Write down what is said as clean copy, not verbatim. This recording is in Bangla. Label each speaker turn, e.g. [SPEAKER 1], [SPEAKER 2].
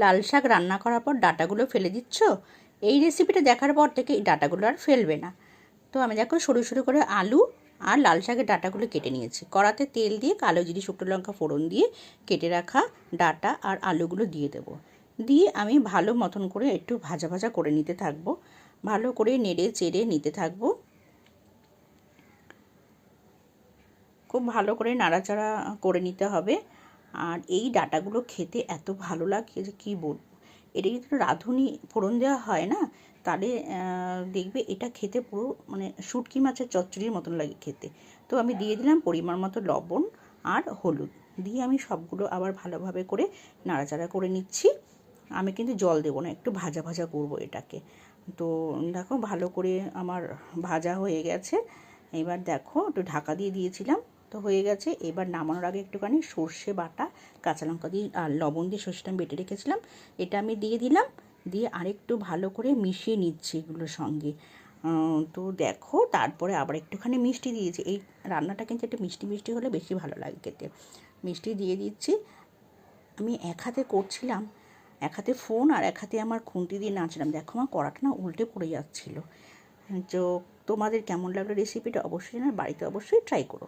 [SPEAKER 1] লাল শাক রান্না করার পর ডাঁটাগুলো ফেলে দিচ্ছ? এই রেসিপিটা দেখার পর থেকে এই ডাঁটাগুলো আর ফেলবে না। তো আমি দেখো সরু সরু করে আলু আর লাল শাকের ডাঁটাগুলো কেটে নিয়েছি। কড়াতে তেল দিয়ে কালো জিরে শুকনো লঙ্কা ফোড়ন দিয়ে কেটে রাখা ডাঁটা আর আলুগুলো দিয়ে দেবো। দিয়ে আমি ভালো মতন করে একটু ভাজা ভাজা করে নিতে থাকবো। ভালো করে নেড়ে চেড়ে নিতে থাকবো। খুব ভালো করে নাড়াচাড়া করে নিতে হবে। আর এই ডাঁটাগুলো খেতে এত ভালো লাগে যে কী বলবো। এটা যদি রাঁধুনি ফোড়ন দেওয়া হয় না, তাহলে দেখবে এটা খেতে পুরো মানে শুটকি মাছের চচ্চড়ির মতন লাগে খেতে। তো আমি দিয়ে দিলাম পরিমাণ মতো লবণ আর হলুদ দিয়ে আমি সবগুলো আবার ভালোভাবে করে নাড়াচাড়া করে নিচ্ছি। আমি কিন্তু জল দেবো না, একটু ভাজা ভাজা করবো এটাকে। তো দেখো ভালো করে আমার ভাজা হয়ে গেছে। এবার দেখো একটু ঢাকা দিয়ে দিয়েছিলাম, তো হয়ে গেছে। এবার নামানোর আগে একটুখানি সর্ষে বাটা, কাঁচা লঙ্কা দিয়ে আর লবণ দিয়ে সর্ষেটা বেটে রেখেছিলাম, এটা আমি দিয়ে দিলাম। দিয়ে আরেকটু ভালো করে মিশিয়ে নিচ্ছি এগুলোর সঙ্গে। তো দেখো তারপরে আবার একটুখানি মিষ্টি দিয়েছি। এই রান্নাটা কিন্তু একটু মিষ্টি মিষ্টি হলে বেশি ভালো লাগে খেতে। মিষ্টি দিয়ে দিচ্ছি। আমি এক হাতে করছিলাম, এক হাতে ফোন আর এক হাতে আমার খুন্তি দিয়ে নাচলাম। দেখো আমার কড়াটা না উল্টে পড়ে যাচ্ছিলো। তো তোমাদের কেমন লাগলো রেসিপিটা অবশ্যই না, বাড়িতে অবশ্যই ট্রাই করো।